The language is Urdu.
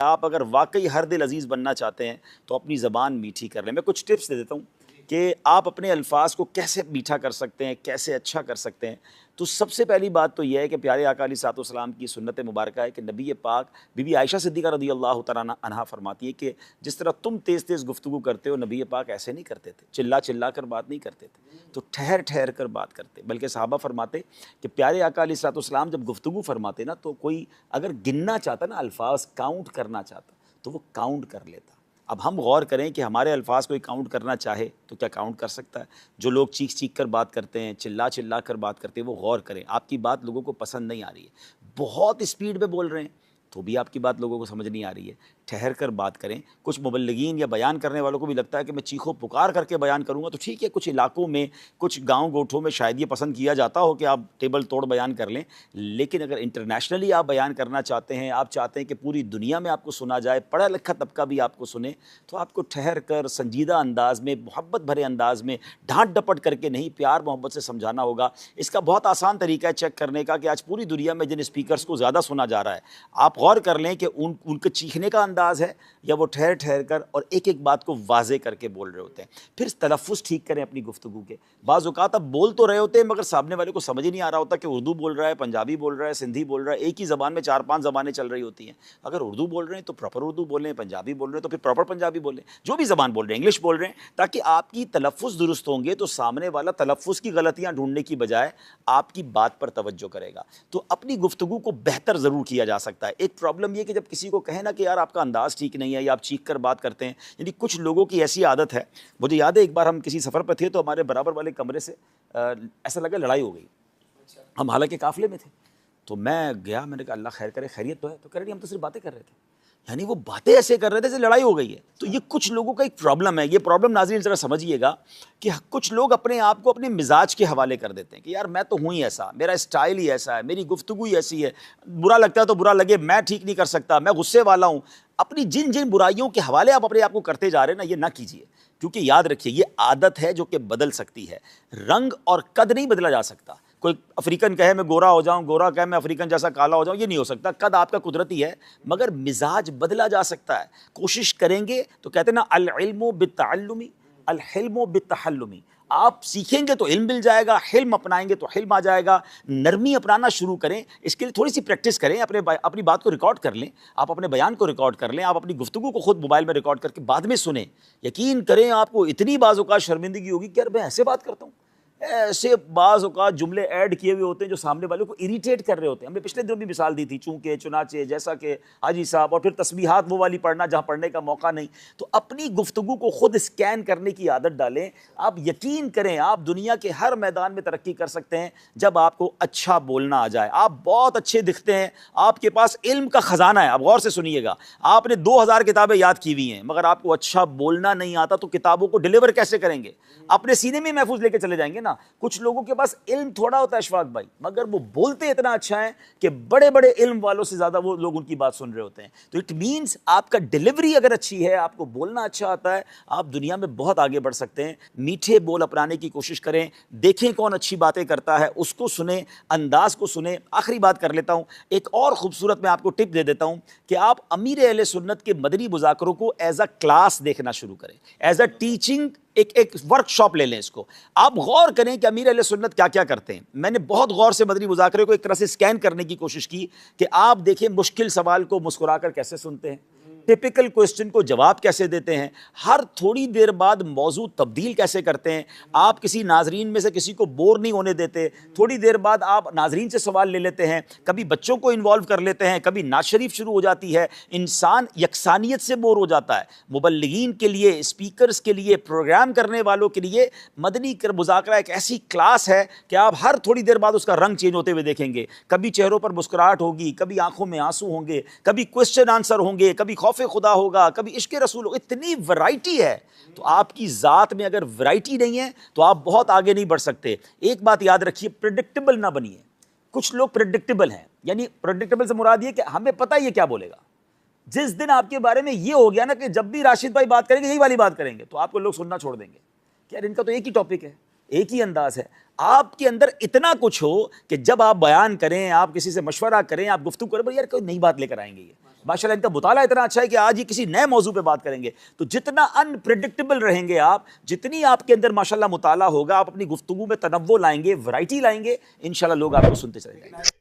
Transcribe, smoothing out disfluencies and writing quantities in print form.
آپ اگر واقعی ہر دل عزیز بننا چاہتے ہیں تو اپنی زبان میٹھی کر لیں. میں کچھ ٹپس دے دیتا ہوں کہ آپ اپنے الفاظ کو کیسے میٹھا کر سکتے ہیں, کیسے اچھا کر سکتے ہیں. تو سب سے پہلی بات تو یہ ہے کہ پیارے آقا علیہ الصلوۃ والسلام کی سنت مبارکہ ہے کہ نبی پاک بی بی عائشہ صدیقہ رضی اللہ تعالیٰ عنہا فرماتی ہے کہ جس طرح تم تیز تیز گفتگو کرتے ہو, نبی پاک ایسے نہیں کرتے تھے, چلا چلا کر بات نہیں کرتے تھے, تو ٹھہر ٹھہر کر بات کرتے. بلکہ صحابہ فرماتے کہ پیارے آقا علیہ الصلوۃ والسلام جب گفتگو فرماتے نا تو کوئی اگر گننا چاہتا نا, الفاظ کاؤنٹ کرنا چاہتا تو وہ کاؤنٹ کر لیتا. اب ہم غور کریں کہ ہمارے الفاظ کوئی کاؤنٹ کرنا چاہے تو کیا کاؤنٹ کر سکتا ہے؟ جو لوگ چیخ چیخ کر بات کرتے ہیں, چلا چلا کر بات کرتے ہیں, وہ غور کریں آپ کی بات لوگوں کو پسند نہیں آ رہی ہے. بہت اسپیڈ پہ بول رہے ہیں تو بھی آپ کی بات لوگوں کو سمجھ نہیں آ رہی ہے. ٹھہر کر بات کریں. کچھ مبلغین یا بیان کرنے والوں کو بھی لگتا ہے کہ میں چیخو پکار کر کے بیان کروں گا تو ٹھیک ہے, کچھ علاقوں میں کچھ گاؤں گوٹھوں میں شاید یہ پسند کیا جاتا ہو کہ آپ ٹیبل توڑ بیان کر لیں. لیکن اگر انٹرنیشنلی آپ بیان کرنا چاہتے ہیں, آپ چاہتے ہیں کہ پوری دنیا میں آپ کو سنا جائے, پڑھا لکھا طبقہ بھی آپ کو سنے, تو آپ کو ٹھہر کر سنجیدہ انداز میں, محبت بھرے انداز میں, ڈھانٹ ڈپٹ کر کے نہیں, پیار محبت سے سمجھانا ہوگا. اس کا بہت آسان طریقہ ہے چیک کرنے کا کہ آج پوری دنیا میں جن اسپیکرز کو زیادہ سنا جا رہا ہے, آپ غور کر لیں کہ ان کے چیخنے کا انداز ہے یا وہ ٹھہر ٹھہر کر اور ایک ایک بات کو واضح کر کے بول رہے ہوتے ہیں. پھر تلفظ ٹھیک کریں اپنی گفتگو کے. بعض اوقات آپ بول تو رہے ہوتے ہیں مگر سامنے والے کو سمجھ ہی نہیں آ رہا ہوتا کہ اردو بول رہا ہے, پنجابی بول رہا ہے, سندھی بول رہا ہے. ایک ہی زبان میں 4-5 زبانیں چل رہی ہوتی ہیں. اگر اردو بول رہے ہیں تو پراپر اردو بولیں, پنجابی بول رہے ہیں تو پھر پراپر پنجابی بولیں, جو بھی زبان بول رہے ہیں, انگلش بول رہے ہیں, تاکہ آپ کی تلفظ درست ہوں گے تو سامنے والا تلفظ کی غلطیاں ڈھونڈنے کی بجائے آپ کی بات پر توجہ کرے گا. تو اپنی گفتگو کو بہتر ضرور کیا جا سکتا ہے. ایک پرابلم یہ کہ جب کسی کو کہیں نا کہ یار آپ کا انداز ٹھیک نہیں ہے یا آپ چیخ کر بات کرتے ہیں, یعنی کچھ لوگوں کی ایسی عادت ہے. مجھے یاد ہے ایک بار ہم کسی سفر پہ تھے تو ہمارے برابر والے کمرے سے ایسا لگا لڑائی ہو گئی. ہم حالانکہ قافلے میں تھے, تو میں گیا, میں نے کہا اللہ خیر کرے, خیریت تو ہے؟ تو کہہ رہے ہم تو صرف باتیں کر رہے تھے. یعنی وہ باتیں ایسے کر رہے تھے جیسے لڑائی ہو گئی ہے. تو یہ کچھ لوگوں کا ایک پرابلم ہے. یہ پرابلم ناظرین ذرا سمجھیے گا کہ کچھ لوگ اپنے آپ کو اپنے مزاج کے حوالے کر دیتے ہیں کہ یار میں تو ہوں ہی ایسا, میرا اسٹائل ہی ایسا ہے, میری گفتگو ہی ایسی ہے, برا لگتا ہے تو برا لگے, میں ٹھیک نہیں کر سکتا, میں غصے والا ہوں. اپنی جن جن برائیوں کے حوالے آپ اپنے آپ کو کرتے جا رہے ہیں نا, یہ نہ کیجیے. کیونکہ یاد رکھیے یہ عادت ہے جو کہ بدل سکتی ہے. رنگ اور قد نہیں بدلا جا سکتا. کوئی افریقن کہے میں گورا ہو جاؤں, گورا کہے میں افریقن جیسا کالا ہو جاؤں, یہ نہیں ہو سکتا. قد آپ کا قدرتی ہے مگر مزاج بدلا جا سکتا ہے. کوشش کریں گے تو کہتے ہیں نا العلم بالتعلم الحلم بالتحلم. آپ سیکھیں گے تو علم مل جائے گا, حلم اپنائیں گے تو حلم آ جائے گا. نرمی اپنانا شروع کریں. اس کے لیے تھوڑی سی پریکٹس کریں, اپنی بات کو ریکارڈ کر لیں, آپ اپنے بیان کو ریکارڈ کر لیں, آپ اپنی گفتگو کو خود موبائل میں ریکارڈ کر کے بعد میں سنیں. یقین کریں آپ کو اتنی بعض اوقات شرمندگی ہوگی کہ یار میں ایسے بات کرتا ہوں. ایسے بعض اوقات جملے ایڈ کیے ہوئے ہوتے ہیں جو سامنے والوں کو اریٹیٹ کر رہے ہوتے ہیں. ہم نے پچھلے دنوں بھی مثال دی تھی, چونکہ چنانچہ جیسا کہ حاجی صاحب, اور پھر تسبیحات وہ والی پڑھنا جہاں پڑھنے کا موقع نہیں. تو اپنی گفتگو کو خود اسکین کرنے کی عادت ڈالیں. آپ یقین کریں آپ دنیا کے ہر میدان میں ترقی کر سکتے ہیں جب آپ کو اچھا بولنا آ جائے. آپ بہت اچھے دکھتے ہیں, آپ کے پاس علم کا خزانہ ہے. آپ غور سے سنیے گا, آپ نے 2000 کتابیں یاد کی ہوئی ہیں مگر آپ کو اچھا بولنا نہیں آتا تو کتابوں کو ڈیلیور کیسے کریں گے؟ اپنے سینے میں محفوظ لے کے چلے جائیں گے نا. کچھ لوگوں کے پاس علم تھوڑا ہوتا ہے اشفاق بھائی, مگر وہ بولتے اتنا اچھا ہے کہ بڑے بڑے علم والوں سے زیادہ وہ لوگ ان کی بات سن رہے ہوتے ہیں. تو اٹ مینس آپ کا ڈیلیوری اگر اچھی ہے, آپ کو بولنا اچھا آتا ہے, آپ دنیا میں بہت آگے بڑھ سکتے ہیں. میٹھے بول اپنانے کی کوشش کریں. دیکھیں کون اچھی باتیں کرتا ہے, اس کو سنیں, انداز کو سنیں. آخری بات کر لیتا ہوں, ایک اور خوبصورت میں آپ کو ٹپ دے دیتا ہوں کہ آپ امیر اہل سنت کے مدنی مذاکروں کو ایز اے کلاس دیکھنا شروع کریں, ایز اے ٹیچنگ. ایک ورک شاپ لے لیں اس کو. آپ غور کریں کہ امیر اہل سنت کیا کیا کرتے ہیں. میں نے بہت غور سے مدنی مذاکرے کو ایک طرح سے اسکین کرنے کی کوشش کی کہ آپ دیکھیں مشکل سوال کو مسکرا کر کیسے سنتے ہیں, ٹپیکل کوسچن کو جواب کیسے دیتے ہیں, ہر تھوڑی دیر بعد موضوع تبدیل کیسے کرتے ہیں, آپ کسی ناظرین میں سے کسی کو بور نہیں ہونے دیتے, تھوڑی دیر بعد آپ ناظرین سے سوال لے لیتے ہیں, کبھی بچوں کو انوالو کر لیتے ہیں, کبھی نعت شریف شروع ہو جاتی ہے. انسان یکسانیت سے بور ہو جاتا ہے. مبلغین کے لیے, اسپیکرز کے لیے, پروگرام کرنے والوں کے لیے مدنی مذاکرہ ایک ایسی کلاس ہے کہ آپ ہر تھوڑی دیر بعد اس کا رنگ چینج ہوتے ہوئے دیکھیں گے. کبھی چہروں پر مسکراہٹ ہوگی, کبھی آنکھوں میں آنسو ہوں گے, کبھی کوسچن آنسر ہوں گے, کبھی خوف خدا ہوگا, کبھی عشق رسول ہوگا. اتنی ورائٹی ہے. تو آپ کی ذات میں اگر ورائٹی نہیں ہے تو آپ بہت آگے نہیں بڑھ سکتے. ایک بات یاد رکھیے, پریڈکٹیبل نہ بنیے. کچھ لوگ پریڈکٹیبل ہیں, یعنی پریڈکٹیبل سے مراد یہ کہ ہمیں پتہ یہ کیا بولے گا. جس دن آپ کے بارے میں یہ ہو گیا نا کہ جب بھی راشد بھائی بات کریں گے یہی والی بات کریں گے, تو آپ کو لوگ سننا چھوڑ دیں گے کہ یار ان کا تو ایک ہی ٹاپک ہے, ایک ہی انداز ہے. آپ کے اندر اتنا کچھ ہو کہ جب آپ بیان کریں, آپ کسی سے مشورہ کریں, آپ گفتگو کریں, بھائی یار کوئی نئی بات لے کر آئیں گے, یہ ماشاءاللہ ان کا مطالعہ اتنا اچھا ہے کہ آج یہ کسی نئے موضوع پہ بات کریں گے. تو جتنا انپریڈکٹیبل رہیں گے آپ، جتنی آپ کے اندر ماشاءاللہ مطالعہ ہوگا، آپ اپنی گفتگو میں تنوع لائیں گے، ورائٹی لائیں گے، انشاءاللہ لوگ آپ کو سنتے چلے جائیں گے.